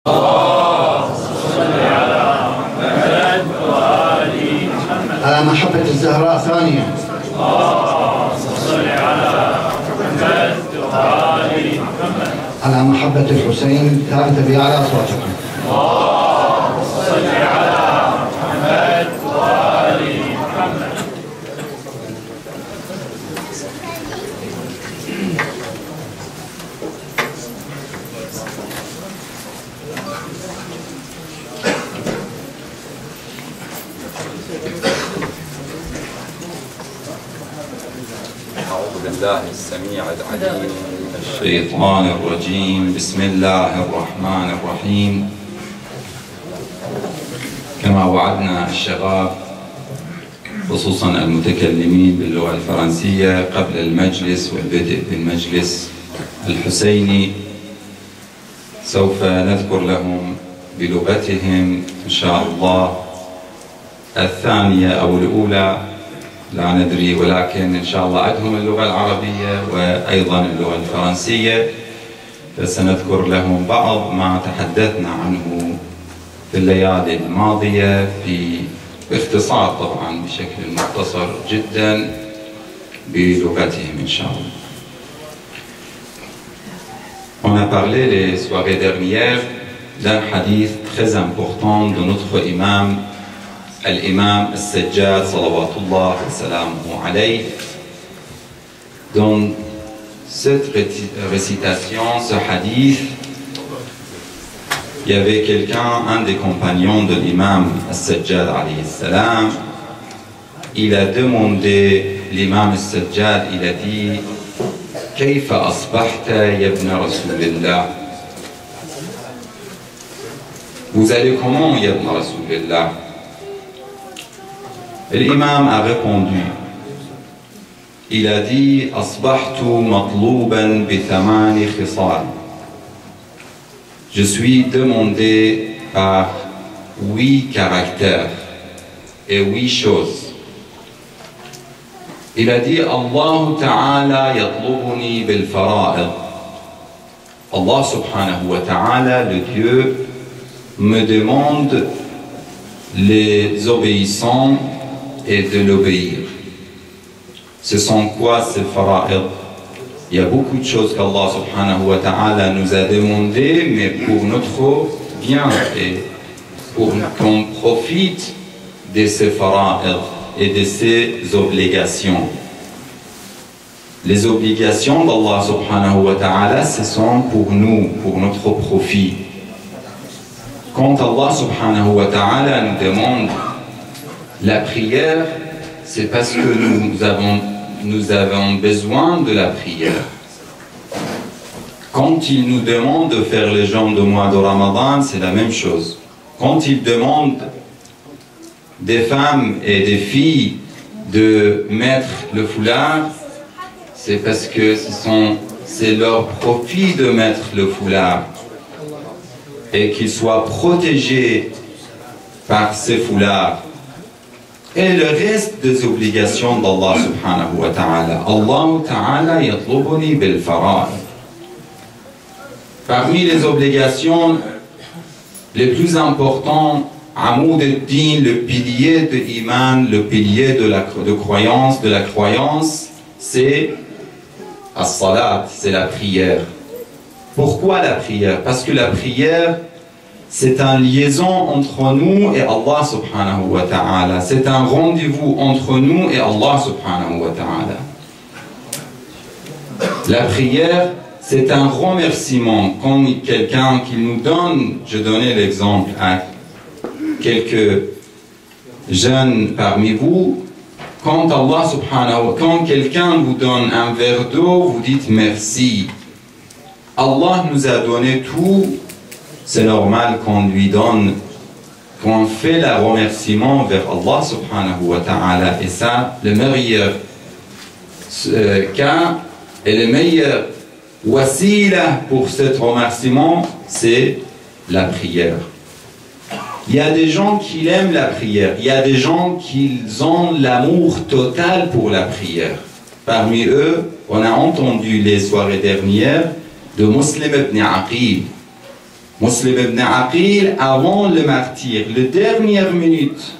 على محبة الزهراء ثانية. على محبة الحسين ثالثة بأعلى أصواتكم. بالله السميع العليم من الشيطان الرجيم. بسم الله الرحمن الرحيم. كما وعدنا الشباب خصوصا المتكلمين باللغة الفرنسية قبل المجلس والبدء بالمجلس الحسيني، سوف نذكر لهم بلغتهم إن شاء الله الثانية أو الأولى، لا ندري، ولكن إن شاء الله عندهم اللغة العربية وأيضا اللغة الفرنسية، فسنذكر لهم بعض ما تحدثنا عنه في الليالي الماضية باختصار طبعا بشكل مختصر جدا بلغتهم إن شاء الله. On a parlé les soirées dernières d'un hadith très important de notre imam Al-Imam Al-Sajjad salawatullah wa salamuhu alayh. Dans cette récitation, ce hadith, il y avait quelqu'un, un des compagnons de l'imam Al-Sajjad alayhi salam. Il a demandé l'imam Al-Sajjad, il a dit: Kayfa asbahta ya ibn Rasulillah? Vous allez comment ya ibn Rasulillah? L'imam a répondu, il a dit: Asbahtu matlouban bi thamani khisal. Je suis demandé par 8 caractères et 8 choses. Il a dit: Allah ta'ala yatlubuni bil fara'id. Allah subhanahu wa ta'ala, le Dieu, me demande les obéissants et de l'obéir. Ce sont quoi ces fara'id? Il y a beaucoup de choses qu'Allah subhanahu wa ta'ala nous a demandé, mais pour notre bien et pour qu'on profite de ces fara'id et de ces obligations. Les obligations d'Allah subhanahu wa ta'ala, ce sont pour nous, pour notre profit. Quand Allah subhanahu wa ta'ala nous demande la prière, c'est parce que nous avons besoin de la prière. Quand il nous demande de faire les jeûnes du mois de Ramadan, c'est la même chose. Quand il demande des femmes et des filles de mettre le foulard, c'est parce que c'est leur profit de mettre le foulard et qu'ils soient protégés par ces foulards. Et le reste des obligations d'Allah subhanahu wa ta'ala. Allah ta'ala yatlubuni bil fara'id. Parmi les obligations les plus importantes, Amoud al-Din, le pilier de l'iman, le pilier de la croyance, c'est as-salat, c'est la prière. Pourquoi la prière? Parce que la prière, c'est une liaison entre nous et Allah subhanahu wa ta'ala. C'est un rendez-vous entre nous et Allah subhanahu wa ta'ala. La prière, c'est un remerciement. Quand quelqu'un qui nous donne, je donnais l'exemple à quelques jeunes parmi vous, quand Allah subhanahu wa ta'ala, quand quelqu'un vous donne un verre d'eau, vous dites merci. Allah nous a donné tout. C'est normal qu'on lui donne, qu'on fait le remerciement vers Allah subhanahu wa ta'ala. Et ça, le meilleur cas et le meilleur wasila pour ce remerciement, c'est la prière. Il y a des gens qui aiment la prière. Il y a des gens qui ont l'amour total pour la prière. Parmi eux, on a entendu les soirées dernières de Muslim ibn Aqil. Muslim ibn Aqil, avant le martyr, les dernières minutes,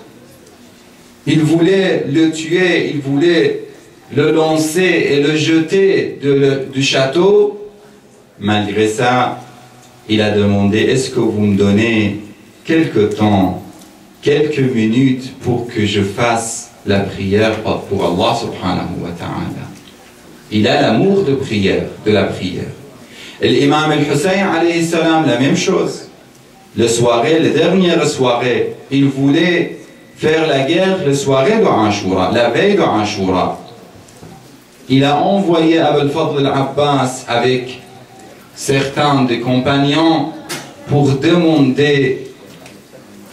il voulait le tuer, il voulait le lancer et le jeter du château. Malgré ça, il a demandé, est-ce que vous me donnez quelques temps, quelques minutes pour que je fasse la prière pour Allah subhanahu wa ta'ala. Il a l'amour de la prière. Et l'imam al-Hussein alayhi salam, la même chose. La dernière soirée, il voulait faire la guerre la soirée de Ashura, la veille de Ashura. Il a envoyé Abu al-Fadl al-Abbas avec certains des compagnons pour demander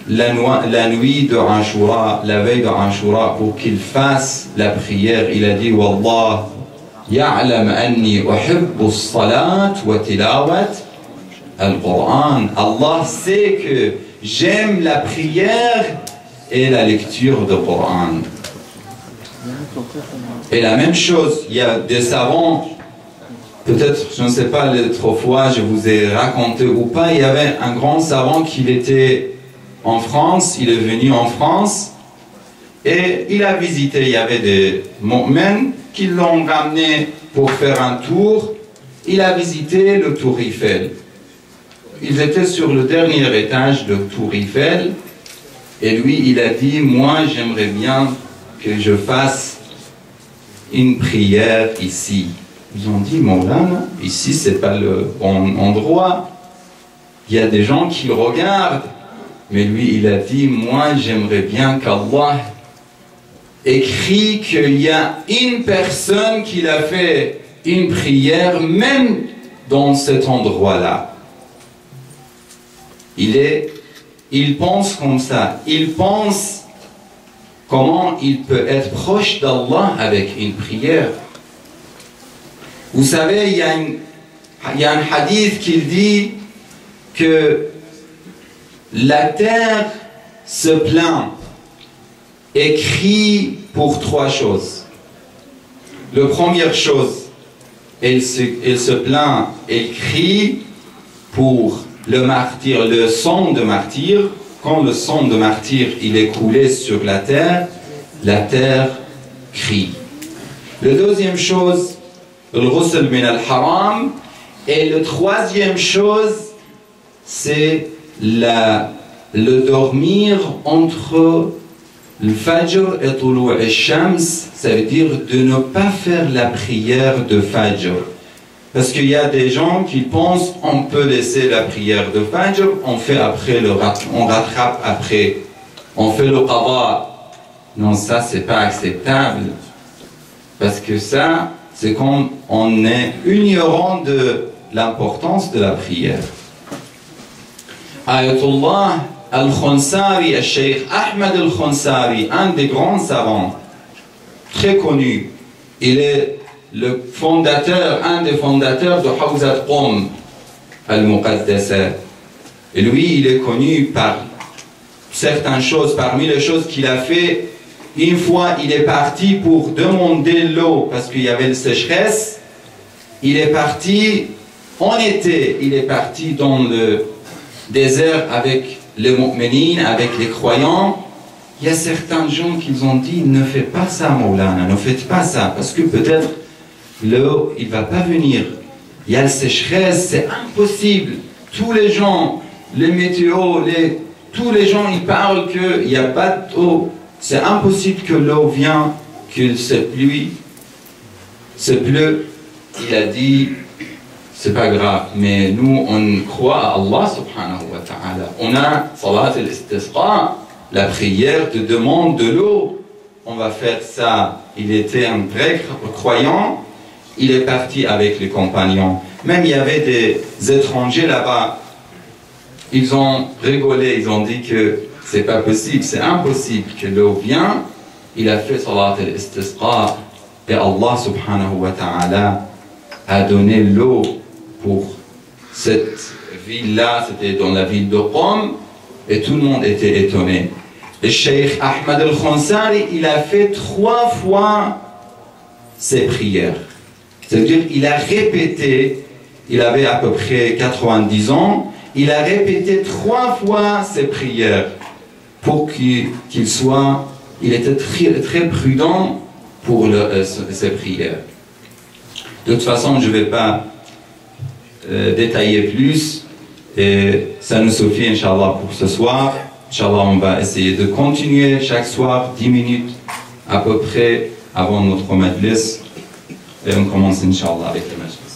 la nuit de Ashura, la veille de Ashura, pour qu'il fasse la prière. Il a dit, Wallah, ya'lam anni uhibbu as-salat wa tilawat al-Qur'an. Allah sait que j'aime la prière et la lecture du Coran. Et la même chose, il y a des savants, peut-être, je ne sais pas, l'autre fois, je vous ai raconté ou pas, il y avait un grand savant qui était en France, il est venu en France, et il a visité, il y avait des mu'mins qui l'ont ramené pour faire un tour, il a visité le Tour Eiffel. Ils étaient sur le dernier étage de Tour Eiffel, et lui, il a dit, moi, j'aimerais bien que je fasse une prière ici. Ils ont dit, Maulana, ici, c'est pas le bon endroit. Il y a des gens qui regardent. Mais lui, il a dit, moi, j'aimerais bien qu'Allah écrit qu'il y a une personne qui a fait une prière, même dans cet endroit-là. Il pense comme ça. Il pense comment il peut être proche d'Allah avec une prière. Vous savez, il y a un hadith qui dit que la terre se plaint et crie pour trois choses. La première chose, elle se plaint et crie pour le martyr, le sang de martyr. Quand le sang de martyr il est coulé sur la terre crie. La deuxième chose, le ghusl min al-haram. Et la troisième chose, c'est le dormir entre le fajr et touloua al-shams. Ça veut dire de ne pas faire la prière de fajr. Parce qu'il y a des gens qui pensent on peut laisser la prière de Fajr, on fait après on rattrape après, on fait le qada. Non, ça c'est pas acceptable. Parce que ça, c'est quand on est ignorant de l'importance de la prière. Ayatollah al-Khansari, le Cheikh Ahmed al-Khansari, un des grands savants, très connu, il est le fondateur, un des fondateurs de Hawzat Qom al-Muqaddasa. Et lui, il est connu par certaines choses. Parmi les choses qu'il a fait, une fois, il est parti pour demander l'eau parce qu'il y avait une sécheresse. Il est parti en été, il est parti dans le désert avec les mu'minines, avec les croyants. Il y a certains gens qui ont dit, ne faites pas ça, Maulana, ne faites pas ça, parce que peut-être l'eau, il ne va pas venir. Il y a la sécheresse, c'est impossible. Tous les gens, les météos, tous les gens, ils parlent qu'il n'y a pas d'eau. C'est impossible que l'eau vienne, que c'est pluie. C'est pleut. Il a dit, c'est pas grave, mais nous, on croit à Allah subhanahu wa ta'ala. On a salat al-istisqa, la prière de demande de l'eau. On va faire ça. Il était un vrai croyant. Il est parti avec les compagnons. Même il y avait des étrangers là-bas. Ils ont rigolé, ils ont dit que c'est pas possible, c'est impossible que l'eau vienne. Il a fait salat al-istisqa et Allah subhanahu wa ta'ala a donné l'eau pour cette ville-là, c'était dans la ville de Qom, et tout le monde était étonné. Le Cheikh Ahmed al-Khansari, il a fait 3 fois ses prières. C'est-à-dire il a répété, il avait à peu près 90 ans, il a répété 3 fois ses prières pour qu'il était très prudent pour ses prières. De toute façon, je ne vais pas détailler plus, et ça nous suffit, Inch'Allah, pour ce soir. Inch'Allah, on va essayer de continuer chaque soir 10 minutes à peu près avant notre majlis, et on commence, Inch'Allah, avec le majlis.